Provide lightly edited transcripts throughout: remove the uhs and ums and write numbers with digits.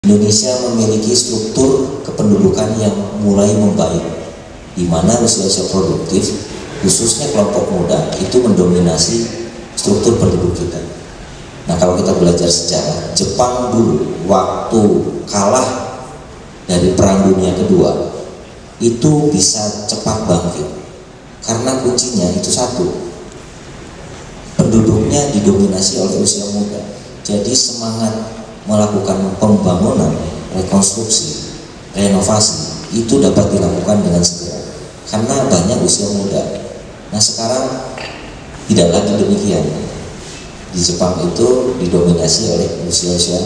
Indonesia memiliki struktur kependudukan yang mulai membaik, di mana usia-usia produktif, khususnya kelompok muda, itu mendominasi struktur penduduk kita. Nah, kalau kita belajar sejarah, Jepang dulu waktu kalah dari Perang Dunia Kedua itu bisa cepat bangkit karena kuncinya itu satu, penduduknya didominasi oleh usia muda. Jadi semangat melakukan pembangunan, rekonstruksi, renovasi itu dapat dilakukan dengan segera karena banyak usia muda. Nah, sekarang tidak lagi demikian. Di Jepang itu didominasi oleh usia-usia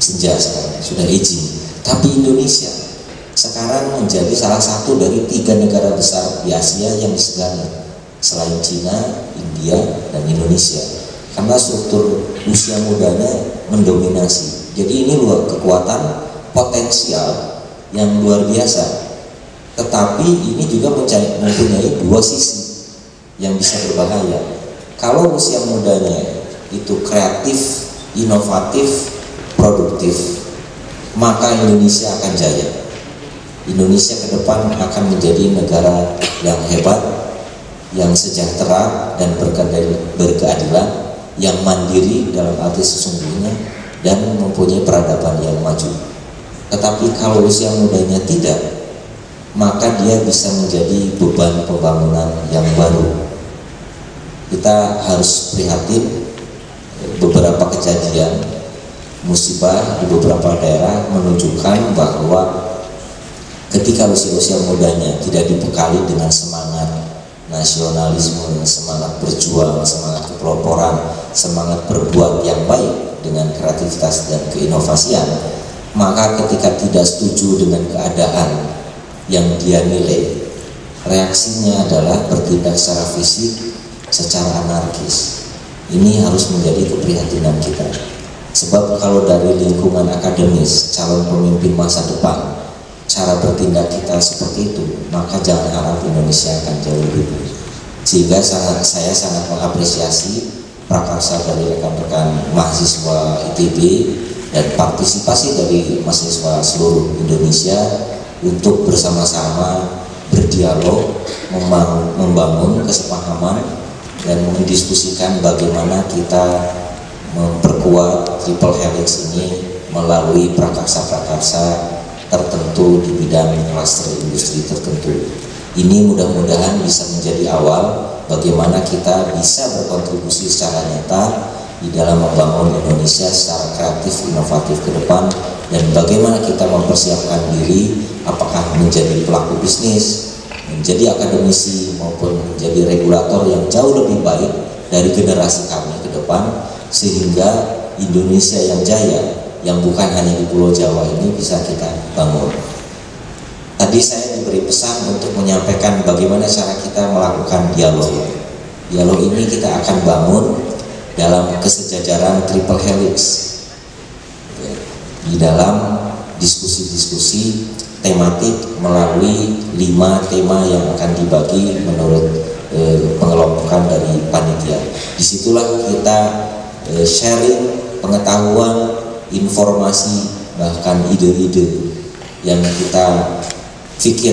senja, sekarang sudah aging. Tapi Indonesia sekarang menjadi salah satu dari 3 negara besar di Asia yang disegani selain Cina, India, dan Indonesia, karena struktur usia mudanya mendominasi. Jadi ini luar kekuatan potensial yang luar biasa. Tetapi ini juga mempunyai 2 sisi yang bisa berbahaya. Kalau usia mudanya itu kreatif, inovatif, produktif, maka Indonesia akan jaya. Indonesia ke depan akan menjadi negara yang hebat, yang sejahtera dan berkeadilan, yang mandiri dalam arti sesungguhnya, dan mempunyai peradaban yang maju. Tetapi kalau usia mudanya tidak, maka dia bisa menjadi beban pembangunan yang baru. Kita harus prihatin, beberapa kejadian musibah di beberapa daerah menunjukkan bahwa ketika usia-usia mudanya tidak dibekali dengan semangat nasionalisme, semangat berjuang, semangat kepeloporan, semangat berbuat yang baik dengan kreativitas dan keinovasian, maka ketika tidak setuju dengan keadaan yang dia nilai, reaksinya adalah bertindak secara fisik, secara anarkis. Ini harus menjadi keprihatinan kita. Sebab kalau dari lingkungan akademis, calon pemimpin masa depan, cara bertindak kita seperti itu, maka jangan harap Indonesia akan jauh lebih baik. Sehingga saya sangat mengapresiasi prakarsa dari rekan-rekan mahasiswa ITB dan partisipasi dari mahasiswa seluruh Indonesia untuk bersama-sama berdialog, membangun kesepahaman dan mendiskusikan bagaimana kita memperkuat triple helix ini melalui prakarsa-prakarsa tertentu di bidang klaster industri tertentu. Ini mudah-mudahan bisa menjadi awal bagaimana kita bisa berkontribusi secara nyata di dalam membangun Indonesia secara kreatif, inovatif ke depan, dan bagaimana kita mempersiapkan diri apakah menjadi pelaku bisnis, menjadi akademisi, maupun menjadi regulator yang jauh lebih baik dari generasi kami ke depan, sehingga Indonesia yang jaya, yang bukan hanya di Pulau Jawa ini bisa kita bangun. Tadi saya diberi pesan untuk menyampaikan bagaimana cara kita melakukan dialog. Dialog ini kita akan bangun dalam kesejajaran triple helix, di dalam diskusi-diskusi tematik melalui 5 tema yang akan dibagi menurut pengelompokan dari panitia. Disitulah kita sharing pengetahuan, informasi, bahkan ide-ide yang kita pikir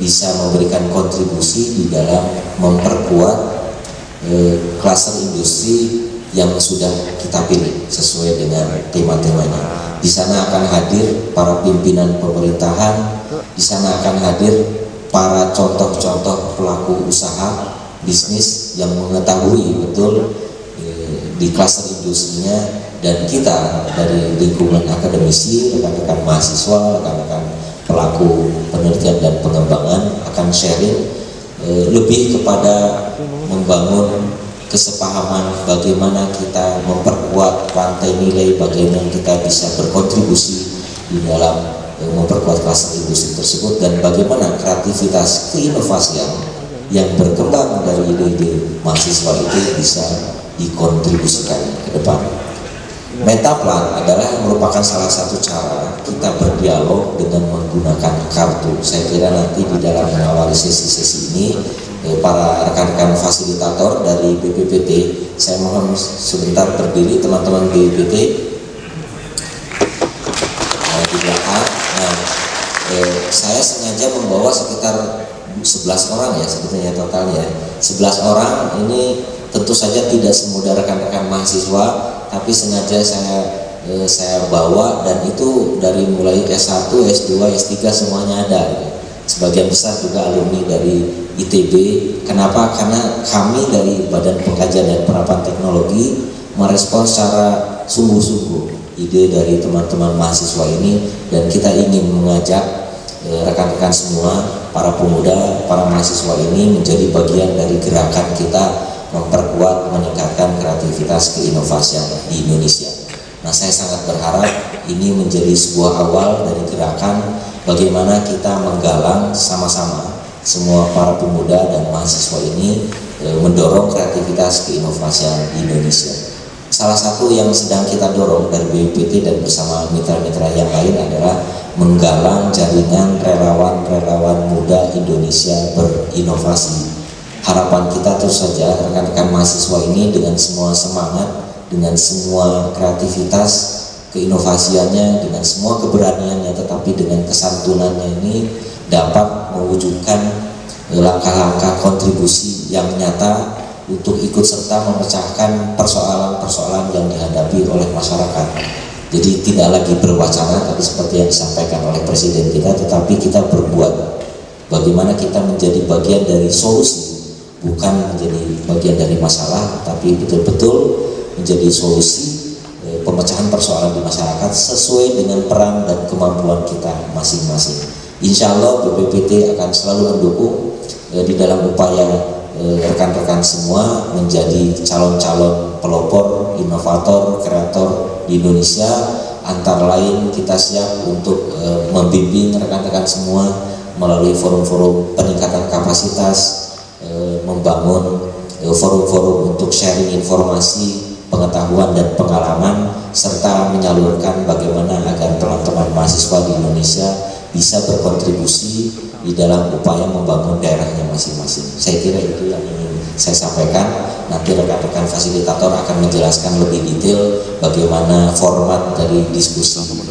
bisa memberikan kontribusi di dalam memperkuat klaster industri yang sudah kita pilih sesuai dengan tema-temanya. Di sana akan hadir para pimpinan pemerintahan, di sana akan hadir para contoh-contoh pelaku usaha bisnis yang mengetahui betul di klaster industrinya, dan kita dari lingkungan akademisi, rekan-rekan mahasiswa, rekan-rekan pelaku penelitian dan pengembangan akan sharing lebih kepada membangun kesepahaman bagaimana kita memperkuat rantai nilai, bagaimana kita bisa berkontribusi di dalam memperkuat klaster industri tersebut, dan bagaimana kreativitas keinovasian yang berkembang dari ide-ide mahasiswa itu bisa dikontribusikan ke depan. Metaplan adalah merupakan salah satu cara kita berdialog dengan menggunakan kartu. Saya kira nanti di dalam mengawali sesi-sesi ini para rekan-rekan fasilitator dari BPPT, saya mohon sebentar berdiri teman-teman BPPT. di belakang. Nah, saya sengaja membawa sekitar 11 orang ya sebetulnya totalnya. 11 orang ini tentu saja tidak semudah rekan-rekan mahasiswa, tapi sengaja saya bawa, dan itu dari mulai S1, S2, S3 semuanya ada. Sebagian besar juga alumni dari ITB. Kenapa? Karena kami dari Badan Pengkajian dan Penerapan Teknologi merespons secara sungguh-sungguh ide dari teman-teman mahasiswa ini, dan kita ingin mengajak rekan-rekan semua, para pemuda, para mahasiswa ini menjadi bagian dari gerakan kita memperkuat, meningkatkan kreativitas keinovasian di Indonesia. Nah, saya sangat berharap ini menjadi sebuah awal dari gerakan bagaimana kita menggalang sama-sama semua para pemuda dan mahasiswa ini mendorong kreativitas keinovasian di Indonesia. Salah satu yang sedang kita dorong dari BPPT dan bersama mitra-mitra yang lain adalah menggalang jaringan relawan-relawan muda Indonesia berinovasi. Harapan kita terus saja rekan-rekan mahasiswa ini dengan semua semangat, dengan semua kreativitas keinovasiannya, dengan semua keberaniannya, tetapi dengan kesantunannya ini dapat mewujudkan langkah-langkah kontribusi yang nyata untuk ikut serta memecahkan persoalan-persoalan yang dihadapi oleh masyarakat. Jadi tidak lagi berwacana, tapi seperti yang disampaikan oleh Presiden kita, tetapi kita berbuat. Bagaimana kita menjadi bagian dari solusi, bukan menjadi bagian dari masalah, tapi betul-betul menjadi solusi pemecahan persoalan di masyarakat sesuai dengan peran dan kemampuan kita masing-masing. Insya Allah BPPT akan selalu mendukung di dalam upaya rekan-rekan semua menjadi calon-calon pelopor, inovator, kreator di Indonesia. Antara lain kita siap untuk membimbing rekan-rekan semua melalui forum-forum peningkatan kapasitas, membangun forum-forum untuk sharing informasi, pengetahuan dan pengalaman, serta menyalurkan bagaimana agar teman-teman mahasiswa di Indonesia bisa berkontribusi di dalam upaya membangun daerahnya masing-masing. Saya kira itu yang ingin saya sampaikan. Nanti rekan-rekan fasilitator akan menjelaskan lebih detail bagaimana format dari diskusi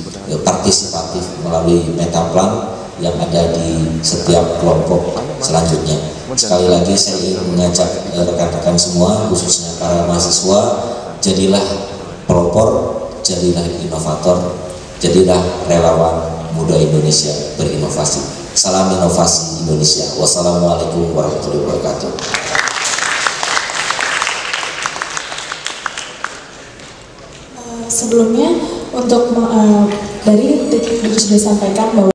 partisipatif melalui metaplan yang ada di setiap kelompok selanjutnya. Sekali lagi saya ingin mengajak rekan-rekan semua, khususnya para mahasiswa, jadilah pelopor, jadilah inovator, jadilah relawan muda Indonesia berinovasi. Salam inovasi Indonesia. Wassalamualaikum warahmatullahi wabarakatuh. Sebelumnya untuk dari sudah disampaikan bahwa